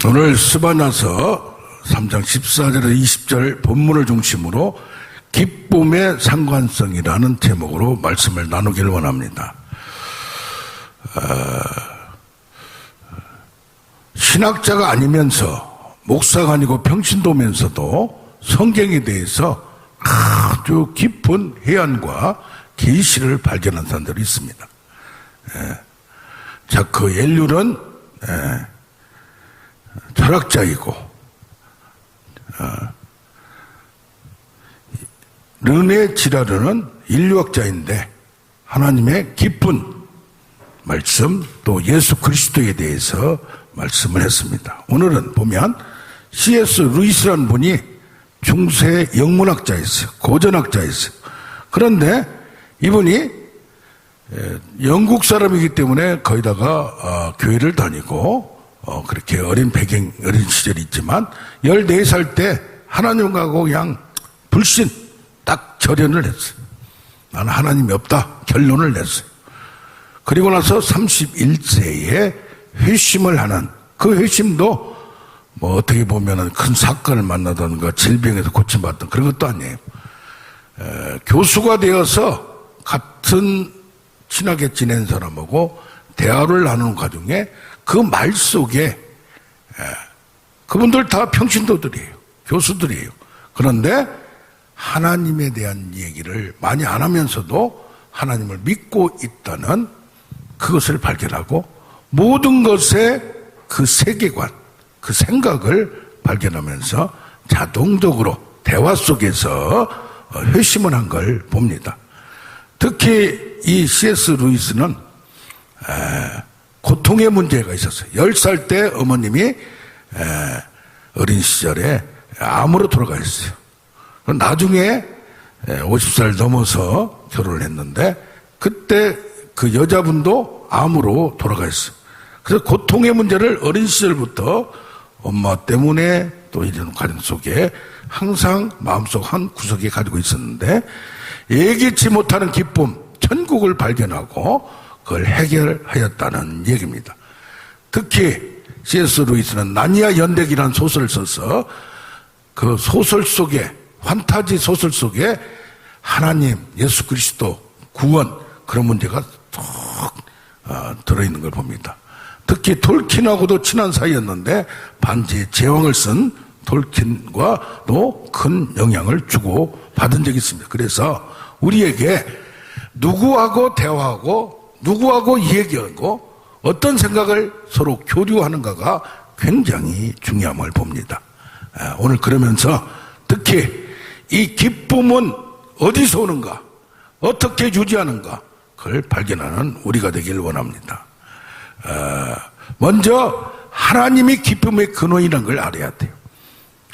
오늘 스바냐서 3장 14절에서 20절 본문을 중심으로 기쁨의 상관성이라는 제목으로 말씀을 나누길 원합니다. 신학자가 아니면서 목사가 아니고 평신도면서도 성경에 대해서 아주 깊은 해안과 계시를 발견한 사람들이 있습니다. 자크 엘률은 철학자이고 르네 지라르는 인류학자인데 하나님의 깊은 말씀 또 예수 그리스도에 대해서 말씀을 했습니다. 오늘은 보면 C.S. 루이스라는 분이 중세 영문학자였어요. 고전학자였어요. 그런데 이분이 영국 사람이기 때문에 거기다가 교회를 다니고 그렇게 어린 시절이 있지만 14살 때 하나님하고 그냥 불신 딱 절연을 했어요. 나는 하나님이 없다 결론을 냈어요. 그리고 나서 31세에 회심을 하는 그 회심도 뭐 어떻게 보면은 큰 사건을 만나던가 질병에서 고침받던 그런 것도 아니에요. 교수가 되어서 같은 친하게 지낸 사람하고 대화를 나누는 과정에 그 말 속에 그분들 다 평신도들이에요. 교수들이에요. 그런데 하나님에 대한 얘기를 많이 안 하면서도 하나님을 믿고 있다는 그것을 발견하고 모든 것의 그 세계관, 그 생각을 발견하면서 자동적으로 대화 속에서 회심을 한 걸 봅니다. 특히 이 C.S. 루이스는 고통의 문제가 있었어요. 10살 때 어머님이 어린 시절에 암으로 돌아가셨어요. 나중에 50살 넘어서 결혼을 했는데 그때 그 여자분도 암으로 돌아가셨어요. 그래서 고통의 문제를 어린 시절부터 엄마 때문에 또 이런 가정 속에 항상 마음속 한 구석에 가지고 있었는데 예기치 못하는 기쁨, 천국을 발견하고 그걸 해결하였다는 얘기입니다. 특히 C.S. 루이스는 나니아 연대기라는 소설을 써서 그 소설 속에 판타지 소설 속에 하나님, 예수 그리스도, 구원 그런 문제가 쭉 들어있는 걸 봅니다. 특히 톨킨하고도 친한 사이였는데 반지의 제왕을 쓴 톨킨과도 큰 영향을 주고 받은 적이 있습니다. 그래서 우리에게 누구하고 대화하고 누구하고 얘기하고 어떤 생각을 서로 교류하는가가 굉장히 중요함을 봅니다. 오늘 그러면서 특히 이 기쁨은 어디서 오는가, 어떻게 유지하는가 그걸 발견하는 우리가 되길 원합니다. 먼저 하나님이 기쁨의 근원이라는 걸 알아야 돼요.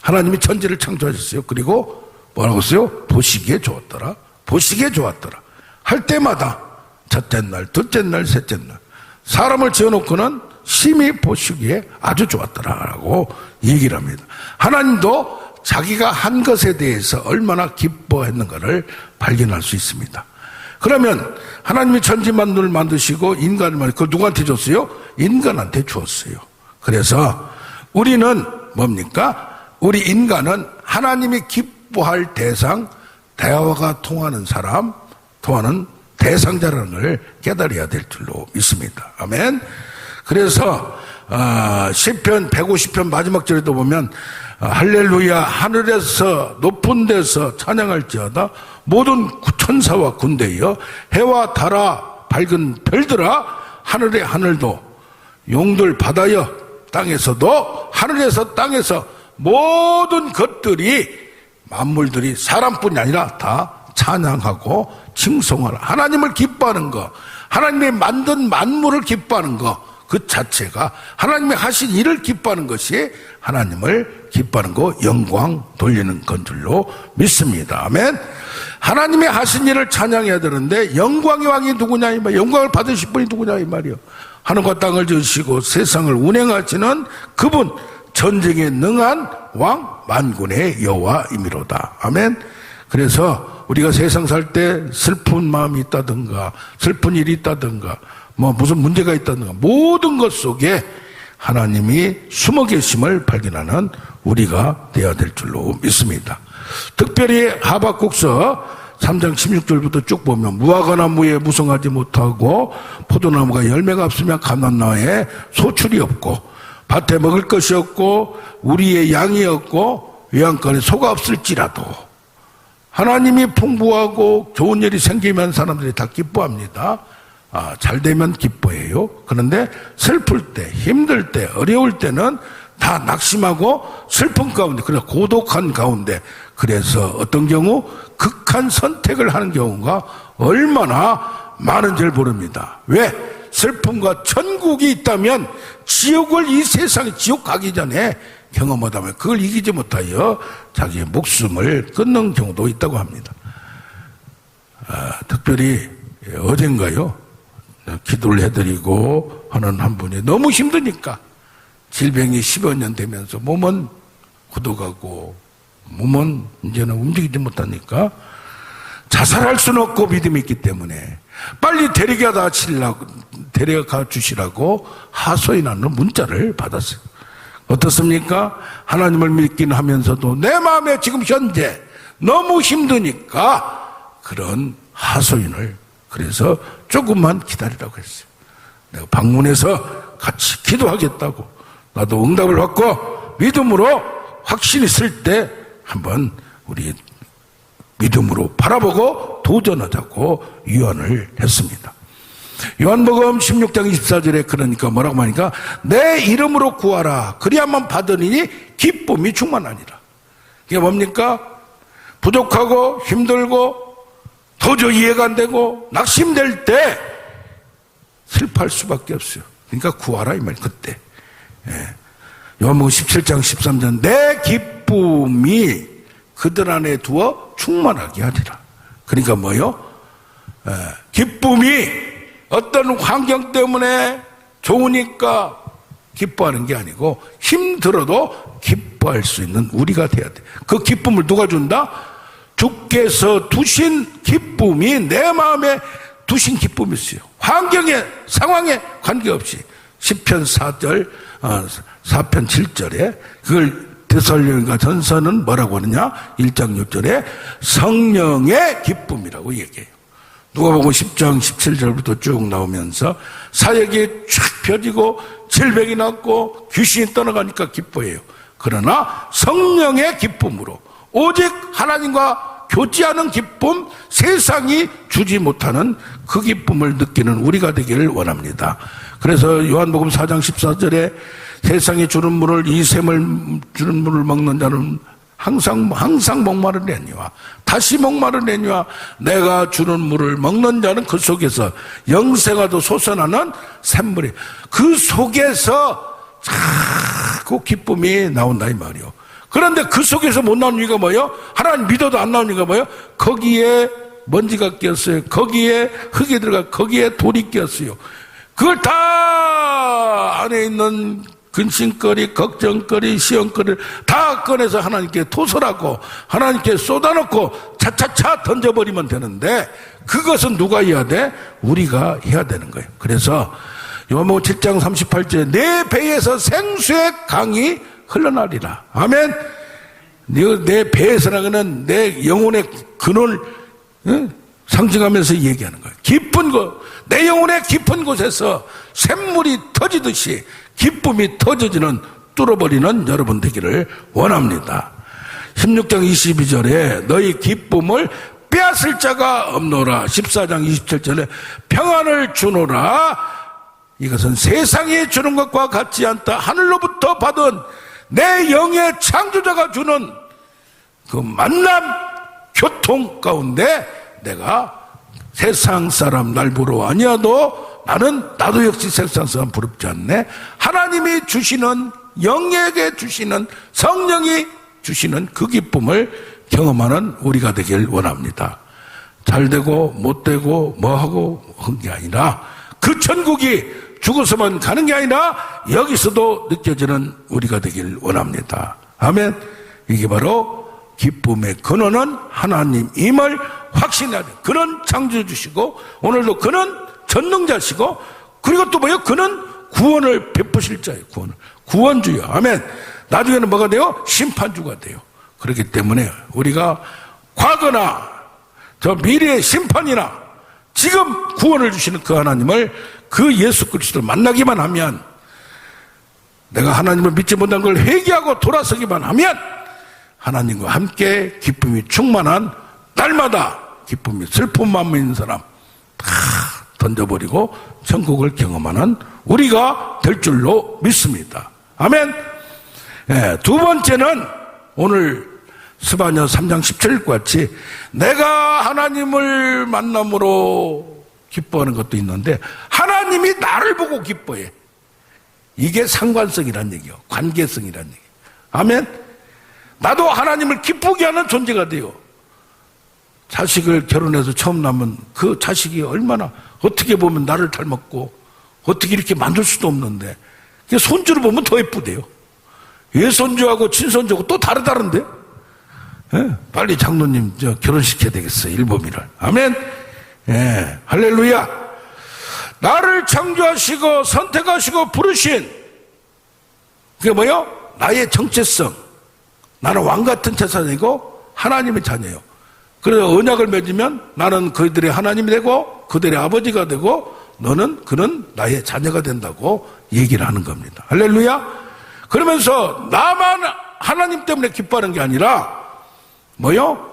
하나님이 천지를 창조하셨어요. 그리고 뭐라고 했어요? 보시기에 좋았더라. 보시기에 좋았더라. 할 때마다 첫째 날, 둘째 날, 셋째 날 사람을 지어놓고는 심히 보시기에 아주 좋았더라라고 얘기를 합니다. 하나님도 자기가 한 것에 대해서 얼마나 기뻐했는가를 발견할 수 있습니다. 그러면 하나님이 천지 만물을 만드시고 인간을 만드시고 그걸 누구한테 줬어요? 인간한테 주었어요. 그래서 우리는 뭡니까? 우리 인간은 하나님이 기뻐할 대상, 대화가 통하는 사람, 통하는 대상자라는 걸 깨달아야 될 줄로 믿습니다. 아멘. 그래서 시편 150편 마지막 절에도 보면 할렐루야 하늘에서 높은 데서 찬양할지어다 모든 천사와 군대여 해와 달아 밝은 별들아 하늘의 하늘도 용들 바다여 땅에서도 하늘에서 땅에서 모든 것들이 만물들이 사람뿐이 아니라 다 찬양하고 칭송하라. 하나님을 기뻐하는 거, 하나님이 만든 만물을 기뻐하는 거, 그 자체가 하나님이 하신 일을 기뻐하는 것이 하나님을 기뻐하는 거, 영광 돌리는 건 줄로 믿습니다. 아멘. 하나님이 하신 일을 찬양해야 되는데 영광의 왕이 누구냐 이 말, 영광을 받으실 분이 누구냐 이 말이요. 하늘과 땅을 지으시고 세상을 운행하시는 그분, 전쟁에 능한 왕 만군의 여호와이미로다. 아멘. 그래서 우리가 세상 살 때 슬픈 마음이 있다든가 슬픈 일이 있다든가 뭐 무슨 문제가 있다든가 모든 것 속에 하나님이 숨어 계심을 발견하는 우리가 되어야 될 줄로 믿습니다. 특별히 하박국서 3장 16절부터 쭉 보면 무화과나무에 무성하지 못하고 포도나무가 열매가 없으면 감람나무에 소출이 없고 밭에 먹을 것이 없고 우리의 양이 없고 외양간에 소가 없을지라도 하나님이 풍부하고 좋은 일이 생기면 사람들이 다 기뻐합니다. 잘 되면 기뻐해요. 그런데 슬플 때, 힘들 때, 어려울 때는 다 낙심하고 슬픈 가운데, 그래서 고독한 가운데, 그래서 어떤 경우 극한 선택을 하는 경우가 얼마나 많은지를 모릅니다. 왜? 슬픔과 천국이 있다면 지옥을 이 세상에 지옥 가기 전에 경험하다면 그걸 이기지 못하여 자기의 목숨을 끊는 경우도 있다고 합니다. 특별히 어젠가요, 기도를 해드리고 하는 한 분이 너무 힘드니까 질병이 10여 년 되면서 몸은 굳어가고 몸은 이제는 움직이지 못하니까 자살할 수는 없고 믿음이 있기 때문에 빨리 데려가 주시라고 하소연하는 문자를 받았어요. 어떻습니까? 하나님을 믿긴 하면서도 내 마음에 지금 현재 너무 힘드니까 그런 하소연을, 그래서 조금만 기다리라고 했어요. 내가 방문해서 같이 기도하겠다고, 나도 응답을 받고 믿음으로 확신이 있을 때 한번 우리 믿음으로 바라보고 도전하자고 유언을 했습니다. 요한복음 16장 24절에 그러니까 뭐라고 하니까 내 이름으로 구하라 그리야만 받으니 기쁨이 충만하니라. 이게 뭡니까? 부족하고 힘들고 도저히 이해가 안 되고 낙심될 때 슬퍼할 수밖에 없어요. 그러니까 구하라 이 말이에요. 그때 요한복음 17장 13절 내 기쁨이 그들 안에 두어 충만하게 하리라. 그러니까 뭐요? 기쁨이 어떤 환경 때문에 좋으니까 기뻐하는 게 아니고 힘들어도 기뻐할 수 있는 우리가 돼야 돼. 그 기쁨을 누가 준다? 주께서 두신 기쁨이 내 마음에 두신 기쁨이 있어요. 환경에 상황에 관계없이 시편 4편 7절에 그걸 데살로니가 전서는 뭐라고 하느냐? 1장 6절에 성령의 기쁨이라고 얘기해요. 누가복음 10장 17절부터 쭉 나오면서 사역이 쫙 펴지고 질병이 낫고 귀신이 떠나가니까 기뻐해요. 그러나 성령의 기쁨으로 오직 하나님과 교제하는 기쁨, 세상이 주지 못하는 그 기쁨을 느끼는 우리가 되기를 원합니다. 그래서 요한복음 4장 14절에 세상이 주는 물을, 이 샘을 주는 물을 먹는 자는 항상 목마르려니와 다시 목마르려니와 내가 주는 물을 먹는 자는 그 속에서 영생하도 솟아나는 샘물이, 그 속에서 자꾸 기쁨이 나온다 이 말이요. 그런데 그 속에서 못 나오는 이유가 뭐예요? 하나님 믿어도 안 나오는 이유가 뭐예요? 거기에 먼지가 꼈어요. 거기에 흙이 들어가, 거기에 돌이 꼈어요. 그걸 다 안에 있는 근심거리, 걱정거리, 시험거리를 다 꺼내서 하나님께 토설하고 하나님께 쏟아놓고 차차차 던져버리면 되는데 그것은 누가 해야 돼? 우리가 해야 되는 거예요. 그래서 요한복음 7장 38절에 내 배에서 생수의 강이 흘러나리라. 아멘. 내 배에서 나가는 내 영혼의 근원을 상징하면서 얘기하는 거예요. 깊은 곳, 내 영혼의 깊은 곳에서 샘물이 터지듯이 기쁨이 터져지는, 뚫어버리는 여러분 되기를 원합니다. 16장 22절에 너희 기쁨을 빼앗을 자가 없노라. 14장 27절에 평안을 주노라. 이것은 세상이 주는 것과 같지 않다. 하늘로부터 받은 내 영의 창조자가 주는 그 만남 교통 가운데 내가 세상 사람 날 보러 아니어도 나도 역시 세상 사람 부럽지 않네. 하나님이 주시는, 영에게 주시는, 성령이 주시는 그 기쁨을 경험하는 우리가 되길 원합니다. 잘 되고 못 되고 뭐하고 한 게 아니라 그 천국이 죽어서만 가는 게 아니라 여기서도 느껴지는 우리가 되길 원합니다. 아멘. 이게 바로 기쁨의 근원은 하나님임을 확신해야 돼요. 그는 창조주시고 오늘도 그는 전능자시고 그리고 또 뭐예요? 그는 구원을 베푸실 자예요. 구원주요. 아멘. 나중에는 뭐가 돼요? 심판주가 돼요. 그렇기 때문에 우리가 과거나 저 미래의 심판이나 지금 구원을 주시는 그 하나님을, 그 예수 그리스도를 만나기만 하면, 내가 하나님을 믿지 못한 걸 회개하고 돌아서기만 하면 하나님과 함께 기쁨이 충만한, 날마다 기쁨이 슬픈 마음이 있는 사람 다 던져버리고 천국을 경험하는 우리가 될 줄로 믿습니다. 아멘. 두 번째는 오늘 스바냐 3장 17절과 같이 내가 하나님을 만남으로 기뻐하는 것도 있는데, 하나님이 나를 보고 기뻐해. 이게 상관성이란 얘기요. 관계성이란 얘기. 아멘. 나도 하나님을 기쁘게 하는 존재가 돼요. 자식을 결혼해서 처음 낳으면 그 자식이 얼마나, 어떻게 보면 나를 닮았고 어떻게 이렇게 만들 수도 없는데, 손주를 보면 더 예쁘대요. 외손주하고 친손주하고 또 다르다는데. 빨리 장로님 결혼시켜야 되겠어요. 일범이를. 아멘. 할렐루야. 나를 창조하시고 선택하시고 부르신, 그게 뭐요? 나의 정체성. 나는 왕같은 자손이고 하나님의 자녀예요. 그래서 언약을 맺으면 나는 그들의 하나님이 되고 그들의 아버지가 되고 그는 나의 자녀가 된다고 얘기를 하는 겁니다. 할렐루야. 그러면서 나만 하나님 때문에 기뻐하는 게 아니라 뭐요?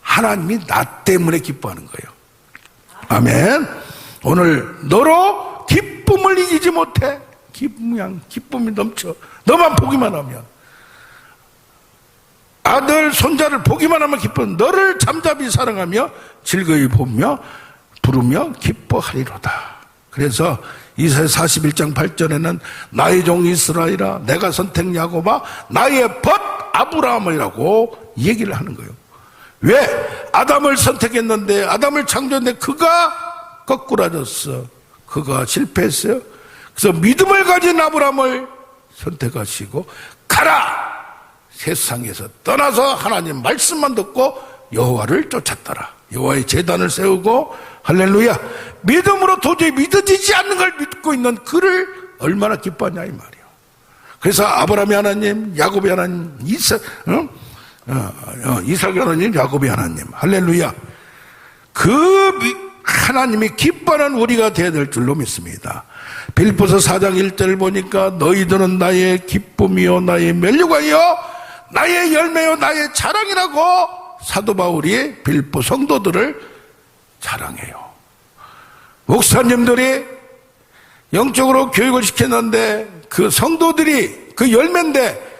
하나님이 나 때문에 기뻐하는 거예요. 아멘. 오늘 너로 기쁨을 이기지 못해. 기쁨이 넘쳐. 너만 보기만 하면, 아들 손자를 보기만 하면 기뻐. 너를 잠잠히 사랑하며 즐거이 보며 부르며 기뻐하리로다. 그래서 이사야 41장 8절에는 나의 종 이스라엘아, 내가 선택 야곱아, 나의 벗 아브라함이라고 얘기를 하는 거예요. 왜? 아담을 선택했는데, 아담을 창조했는데 그가 거꾸라졌어. 그가 실패했어요. 그래서 믿음을 가진 아브라함을 선택하시고, 가라! 세상에서 떠나서 하나님 말씀만 듣고 여호와를 쫓았더라. 여호와의 제단을 세우고, 할렐루야, 믿음으로 도저히 믿어지지 않는 걸 믿고 있는 그를 얼마나 기뻐하냐 이 말이에요. 그래서 아브라함이 하나님, 야곱이 하나님, 이삭이 하나님, 야곱이 하나님, 할렐루야. 그 하나님이 기뻐하는 우리가 되어야 될 줄로 믿습니다. 빌립보서 4장 1절 보니까 너희들은 나의 기쁨이요 나의 면류관이요 나의 열매요 나의 자랑이라고 사도 바울이 빌립보 성도들을 자랑해요. 목사님들이 영적으로 교육을 시켰는데 그 성도들이 그 열매인데,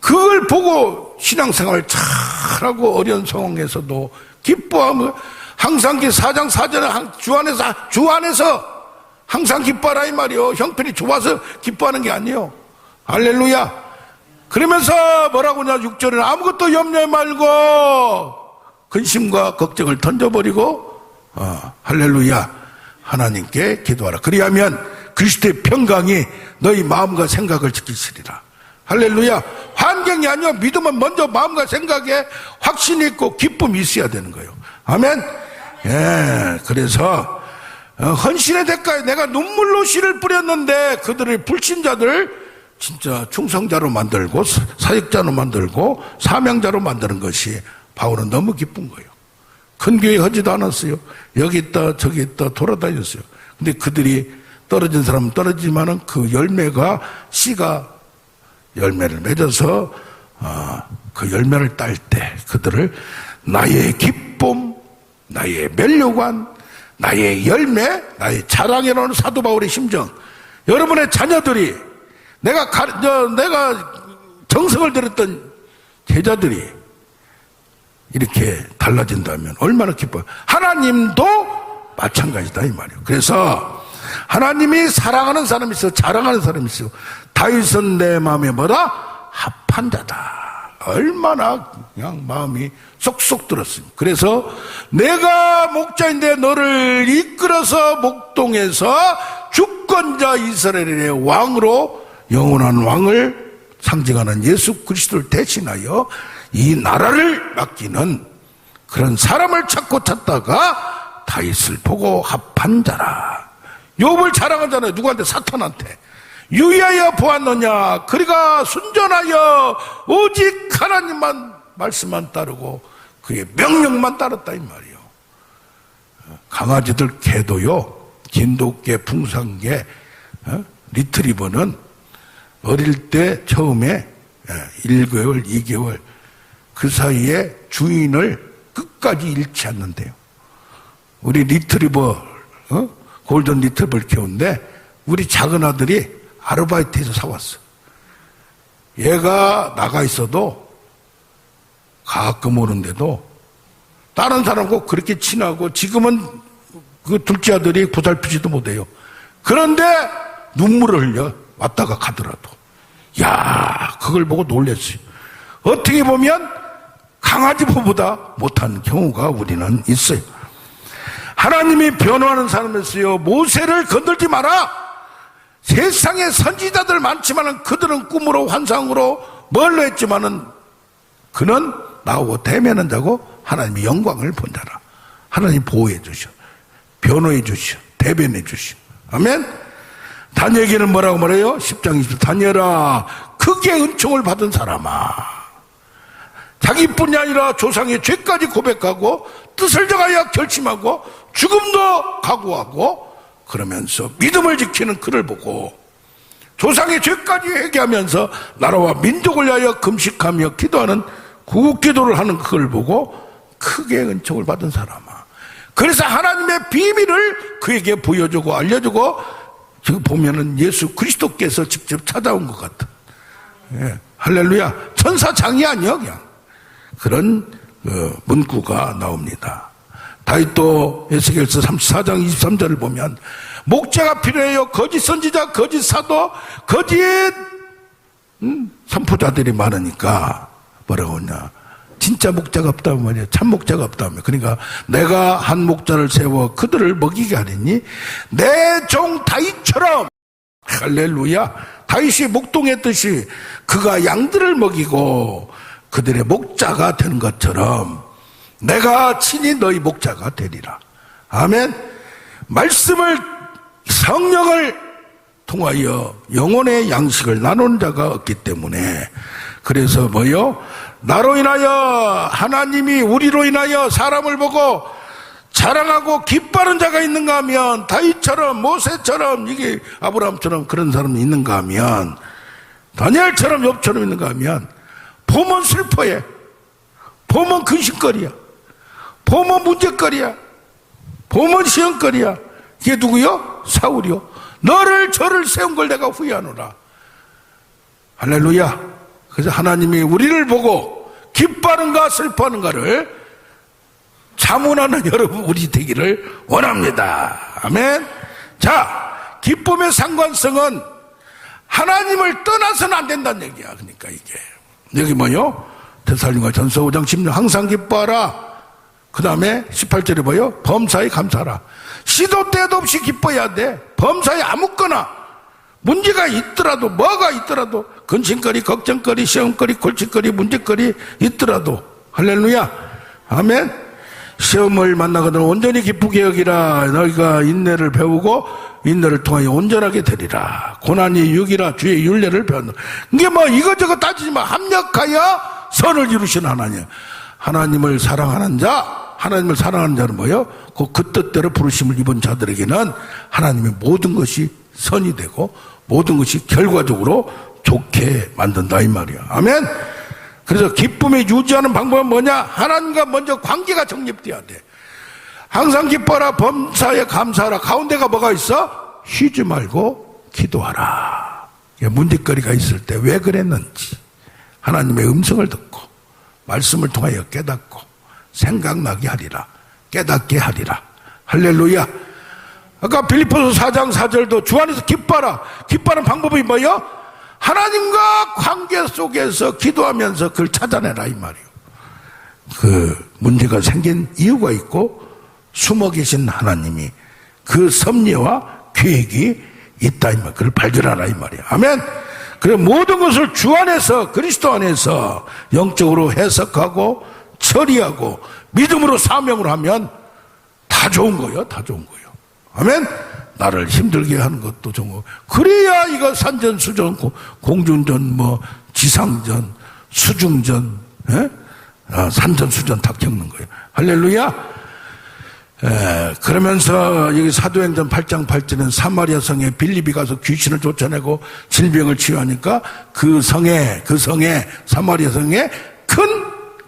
그걸 보고 신앙생활을 잘하고 어려운 상황에서도 기뻐하며, 항상 4장 4절에 주 안에서 항상 기뻐하라 이 말이요. 형편이 좋아서 기뻐하는 게 아니에요. 할렐루야. 그러면서 뭐라고 하냐, 6절에는 아무것도 염려하지 말고 근심과 걱정을 던져버리고 할렐루야 하나님께 기도하라. 그리하면 그리스도의 평강이 너희 마음과 생각을 지키시리라. 할렐루야. 환경이 아니요, 믿음은 먼저 마음과 생각에 확신이 있고 기쁨이 있어야 되는 거예요. 아멘. 그래서 헌신의 대가에 내가 눈물로 씨를 뿌렸는데 그들의 불신자들 진짜 충성자로 만들고 사역자로 만들고 사명자로 만드는 것이 바울은 너무 기쁜 거예요. 큰 교회 하지도 않았어요. 여기 있다 저기 있다 돌아다녔어요. 근데 그들이 떨어진 사람은 떨어지지만은 그 열매가, 씨가 열매를 맺어서 그 열매를 딸 때 그들을 나의 기쁨, 나의 면류관, 나의 열매, 나의 자랑이라는 사도 바울의 심정. 여러분의 자녀들이, 내가 정성을 들였던 제자들이 이렇게 달라진다면 얼마나 기뻐요. 하나님도 마찬가지다 이 말이에요. 그래서 하나님이 사랑하는 사람이 있어, 자랑하는 사람이 있어. 다윗은 내 마음에 뭐다? 합한 자다. 얼마나 그냥 마음이 쏙쏙 들었습니다. 그래서 내가 목자인데 너를 이끌어서 목동에서 주권자 이스라엘의 왕으로, 영원한 왕을 상징하는 예수 그리스도를 대신하여 이 나라를 맡기는 그런 사람을 찾고 찾다가 다윗을 보고 합한 자라. 욥을 자랑하잖아요. 누구한테? 사탄한테. 유의하여 보았느냐? 그리가 순전하여 오직 하나님만 말씀만 따르고 그의 명령만 따랐다 이 말이에요. 강아지들 개도요, 진돗개, 풍산개, 리트리버는 어릴 때 처음에 1개월, 2개월 그 사이에 주인을 끝까지 잃지 않는데요. 우리 리트리버, 골든 리트리버를 키우는데 우리 작은 아들이 아르바이트해서 사왔어. 얘가 나가 있어도 가끔 오는데도 다른 사람하고 그렇게 친하고, 지금은 그 둘째 아들이 보살피지도 못해요. 그런데 눈물을 흘려 왔다가 가더라도. 야, 그걸 보고 놀랬어요. 어떻게 보면 강아지보다 못한 경우가 우리는 있어요. 하나님이 변호하는 사람이었어요. 모세를 건들지 마라. 세상에 선지자들 많지만 그들은 꿈으로 환상으로 뭘로 했지만은 그는 나하고 대면한 자고 하나님의 영광을 본 자라. 하나님 보호해 주셔, 변호해 주셔, 대변해 주셔. 아멘. 다니엘에게는 뭐라고 말해요? 10장 20절. 다니엘아, 크게 은총을 받은 사람아, 자기뿐이 아니라 조상의 죄까지 고백하고 뜻을 정하여 결심하고 죽음도 각오하고 그러면서 믿음을 지키는 그를 보고 조상의 죄까지 회개하면서 나라와 민족을 위하여 금식하며 기도하는 구국기도를 하는 그를 보고 크게 은총을 받은 사람아. 그래서 하나님의 비밀을 그에게 보여주고 알려주고, 지금 보면은 예수 그리스도께서 직접 찾아온 것 같은, 예, 할렐루야, 천사장이 아니야 그냥 그런 문구가 나옵니다. 다윗도 에스겔서 34장 23절을 보면 목자가 필요해요. 거짓 선지자, 거짓 사도, 거짓 선포자들이 많으니까 뭐라고 하냐, 진짜 목자가 없다면 말이야, 참 목자가 없다면. 그러니까 내가 한 목자를 세워 그들을 먹이게 하리니 내 종 다윗처럼, 할렐루야, 다윗이 목동했듯이 그가 양들을 먹이고 그들의 목자가 된 것처럼 내가 친히 너희 목자가 되리라. 아멘. 말씀을, 성령을 통하여 영혼의 양식을 나누는 자가 없기 때문에, 그래서 뭐요? 나로 인하여, 하나님이 우리로 인하여 사람을 보고 자랑하고 기뻐하는 자가 있는가 하면, 다윗처럼 모세처럼, 이게 아브라함처럼 그런 사람이 있는가 하면, 다니엘처럼 욥처럼 있는가 하면, 보면 슬퍼해, 보면 근심거리야, 보면 문제거리야, 보면 시험거리야. 이게 누구요? 사울이요. 너를 저를 세운 걸 내가 후회하노라. 할렐루야. 그래서 하나님이 우리를 보고 기뻐하는가 슬퍼하는가를 자문하는 여러분 우리 되기를 원합니다. 아멘. 자, 기쁨의 상관성은 하나님을 떠나서는 안 된다는 얘기야. 그러니까 이게 여기 뭐요? 데살로니가 전서 5장 10절 항상 기뻐하라. 그 다음에 18절에 뭐요? 범사에 감사하라. 시도 때도 없이 기뻐해야 돼. 범사에 아무거나 문제가 있더라도, 뭐가 있더라도, 근심거리, 걱정거리, 시험거리, 골칫거리, 문제거리 있더라도, 할렐루야, 아멘. 시험을 만나거든 온전히 기쁘게 여기라. 너희가 인내를 배우고 인내를 통하여 온전하게 되리라. 고난이 육이라 주의 율례를 배운다. 이게 뭐 이것저것 따지지 마. 합력하여 선을 이루신 하나님. 하나님을 사랑하는 자, 하나님을 사랑하는 자는 뭐예요? 그 뜻대로 부르심을 입은 자들에게는 하나님의 모든 것이 선이 되고 모든 것이 결과적으로 좋게 만든다 이 말이야. 아멘. 그래서 기쁨을 유지하는 방법은 뭐냐? 하나님과 먼저 관계가 정립돼야 돼. 항상 기뻐하라, 범사에 감사하라. 가운데가 뭐가 있어? 쉬지 말고 기도하라. 문제거리가 있을 때 왜 그랬는지 하나님의 음성을 듣고 말씀을 통하여 깨닫고 생각나게 하리라. 깨닫게 하리라. 할렐루야. 아까 빌립보서 4장 4절도 주 안에서 기뻐하라. 기뻐하는 방법이 뭐예요? 하나님과 관계 속에서 기도하면서 그걸 찾아내라 이 말이에요. 그 문제가 생긴 이유가 있고 숨어 계신 하나님이 그 섭리와 계획이 있다 이 말. 그걸 발견하라 이 말이에요. 아멘. 그래 모든 것을 주 안에서 그리스도 안에서 영적으로 해석하고 처리하고 믿음으로 사명을 하면 다 좋은 거예요. 다 좋은 거예요. 아멘. 나를 힘들게 하는 것도 좀 그래야 이거 산전수전 공중전 지상전 수중전 산전수전 다 겪는 거예요. 할렐루야. 그러면서 여기 사도행전 8장 8절은 사마리아 성에 빌립이 가서 귀신을 쫓아내고 질병을 치유하니까 그 성에 사마리아 성에 큰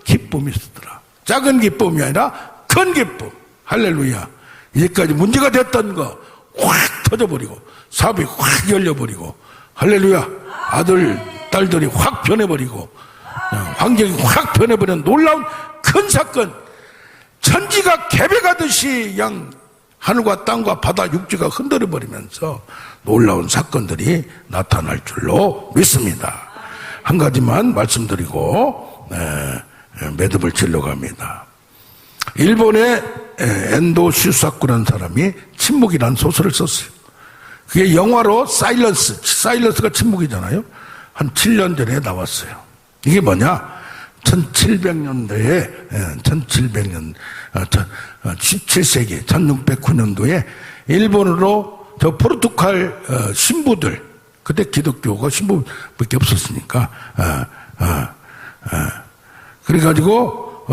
기쁨이 있었더라. 작은 기쁨이 아니라 큰 기쁨. 할렐루야. 이제까지 문제가 됐던 거 확 터져버리고 사업이 확 열려버리고, 할렐루야. 아들 딸들이 확 변해버리고 환경이 확 변해버린 놀라운 큰 사건, 천지가 개벽하듯이 양 하늘과 땅과 바다 육지가 흔들어버리면서 놀라운 사건들이 나타날 줄로 믿습니다. 한 가지만 말씀드리고 매듭을 치려고 합니다. 일본의 엔도 슈사쿠라는 사람이 침묵이라는 소설을 썼어요. 그게 영화로 사일런스가 침묵이잖아요. 한 7년 전에 나왔어요. 이게 뭐냐? 1700년도에 17세기 1609년도에 일본으로 저 포르투갈 신부들, 그때 기독교가 신부밖에 없었으니까 그래가지고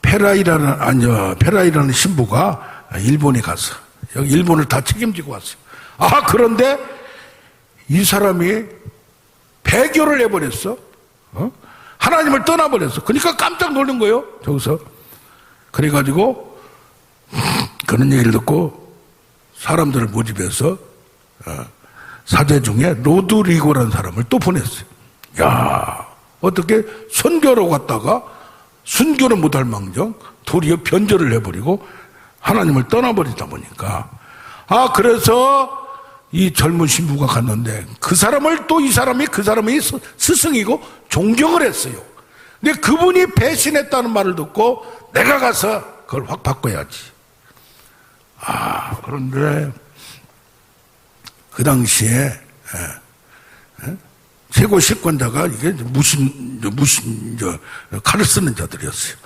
페라이라는 신부가 일본에 가서 여기 일본을 다 책임지고 왔어요. 그런데 이 사람이 배교를 해버렸어. 하나님을 떠나버렸어. 그러니까 깜짝 놀란 거예요. 저기서. 그래가지고 그런 얘기를 듣고 사람들을 모집해서 사제 중에 로드리고라는 사람을 또 보냈어요. 야, 어떻게 선교로 갔다가 순교를 못할 망정 도리어 변절을 해버리고 하나님을 떠나버리다 보니까 그래서 이 젊은 신부가 갔는데 그 사람을 또 이 사람이 그 사람의 스승이고 존경을 했어요. 근데 그분이 배신했다는 말을 듣고 내가 가서 그걸 확 바꿔야지. 그런데 그 당시에 최고 실권자가 이게 칼을 쓰는 자들이었어요.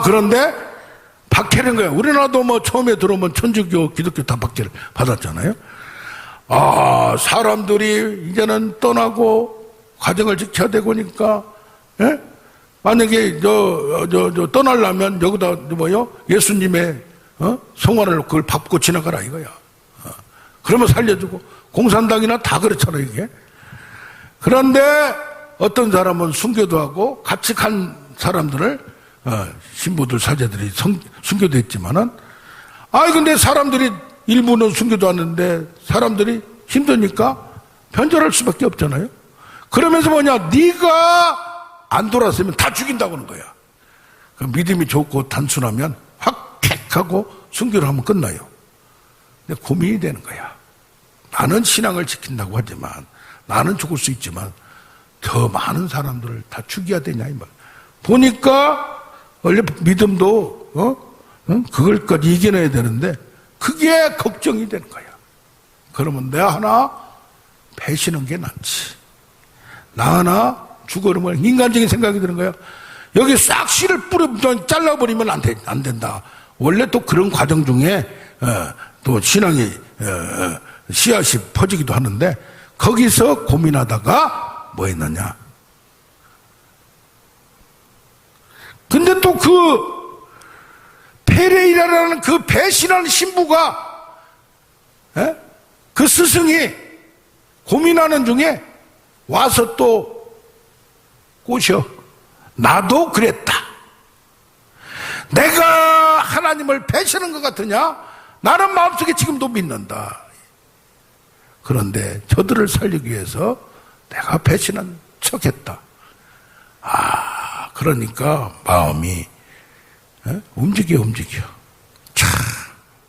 그런데 박해는 거야. 우리나라도 처음에 들어오면 천주교, 기독교 다 박해를 받았잖아요. 사람들이 이제는 떠나고 가정을 지켜야 되고니까, 만약에 떠나려면 여기다 예수님의 성화를 그걸 밟고 지나가라 이거야. 그러면 살려주고 공산당이나 다 그렇잖아요 이게. 그런데 어떤 사람은 순교도 하고 같이 간 사람들을 신부들 사제들이 순교됐지만은 근데 사람들이 일부는 순교도 하는데 사람들이 힘드니까 변절할 수밖에 없잖아요. 그러면서 네가 안 돌아서면 다 죽인다고 하는 거야. 그 믿음이 좋고 단순하면 확 킥하고 순교를 하면 끝나요. 근데 고민이 되는 거야. 나는 신앙을 지킨다고 하지만 나는 죽을 수 있지만 더 많은 사람들을 다 죽여야 되냐 이 말. 보니까 원래 믿음도 그걸까지 이겨내야 되는데 그게 걱정이 되는 거야. 그러면 내가 하나 배신한 게 낫지. 나 하나 죽어버리면 인간적인 생각이 드는 거야. 여기 싹 씨를 잘라버리면 안 된다. 원래 또 그런 과정 중에 또 신앙이 씨앗이 퍼지기도 하는데 거기서 고민하다가 뭐 했느냐. 근데 또 그 페레이라라는 그 배신하는 신부가 그 스승이 고민하는 중에 와서 또 꼬셔. 나도 그랬다. 내가 하나님을 배신한 것 같으냐? 나는 마음속에 지금도 믿는다. 그런데 저들을 살리기 위해서 내가 배신한 척했다. 그러니까 마음이 움직여.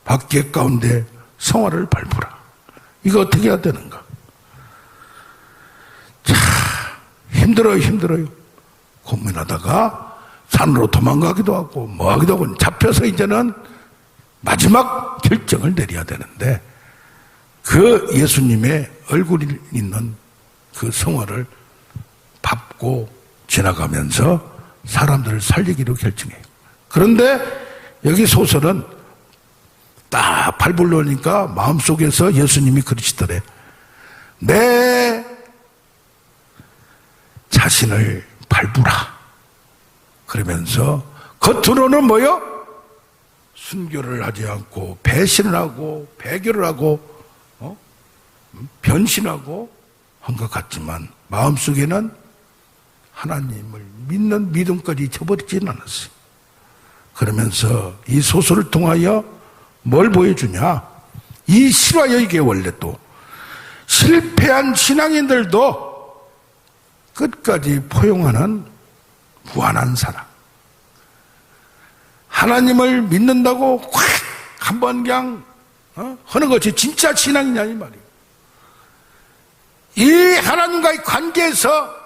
밖에 가운데 성화를 밟으라. 이거 어떻게 해야 되는가? 힘들어요. 고민하다가 산으로 도망가기도 하고 뭐 하기도 하고 잡혀서 이제는 마지막 결정을 내려야 되는데 그 예수님의 얼굴이 있는 그 성화를 밟고 지나가면서 사람들을 살리기로 결정해요. 그런데 여기 소설은 딱 밟으려니까 마음속에서 예수님이 그러시더래. 내 자신을 밟으라. 그러면서 겉으로는 뭐요? 순교를 하지 않고 배신을 하고 배교를 하고 변신하고 한 것 같지만 마음속에는 하나님을 믿는 믿음까지 잊어버리지는 않았어요. 그러면서 이 소설을 통하여 뭘 보여주냐? 이 실화여 이게 원래 또 실패한 신앙인들도 끝까지 포용하는 무한한 사랑. 하나님을 믿는다고 확 한번 그냥 하는 것이 진짜 신앙이냐 이 말이에요. 이 하나님과의 관계에서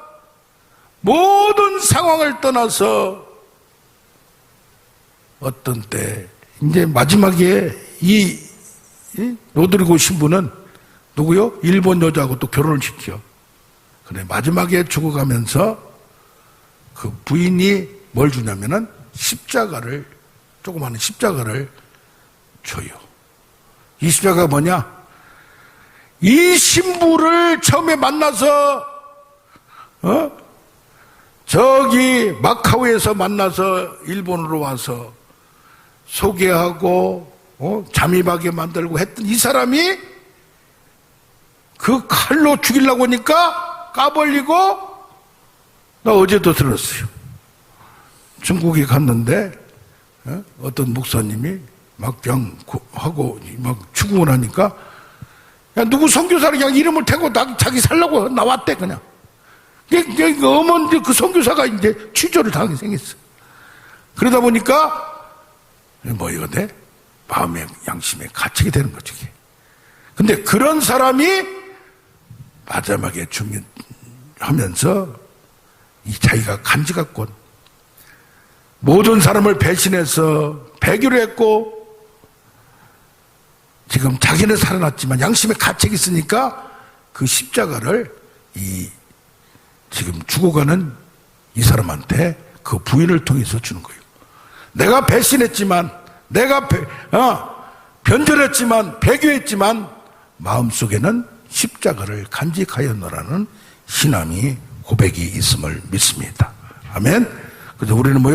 모든 상황을 떠나서 어떤 때 이제 마지막에 이 로드리고 신부는 누구요? 일본 여자하고 또 결혼을 시켜. 그래 마지막에 죽어가면서 그 부인이 뭘 주냐면은 십자가를, 조그마한 십자가를 줘요. 이 십자가가 뭐냐? 이 신부를 처음에 만나서 저기 마카오에서 만나서 일본으로 와서 소개하고 잠입하게 만들고 했던 이 사람이 그 칼로 죽이려고 하니까 까벌리고, 나 어제도 들었어요. 중국에 갔는데 어떤 목사님이 막 그냥 하고 막 추궁을 하니까 야, 누구 선교사를 그냥 이름을 대고 자기 살려고 나왔대 그냥. 그 어머니 그 선교사가 이제 취조를 당하게 생겼어. 그러다 보니까 뭐가 돼? 마음의 양심에 갇히게 되는 거지. 근데 그런 사람이 마지막에 하면서 이 자기가 간지 갖고 모든 사람을 배신해서 배교를 했고 지금 자기는 살아났지만 양심에 갇혀 있으니까 그 십자가를 지금 죽어가는 이 사람한테 그 부인을 통해서 주는 거예요. 내가 배신했지만, 내가 변절했지만, 배교했지만 마음속에는 십자가를 간직하였노라는 신앙이 고백이 있음을 믿습니다. 아멘. 그래서 우리는 뭐요?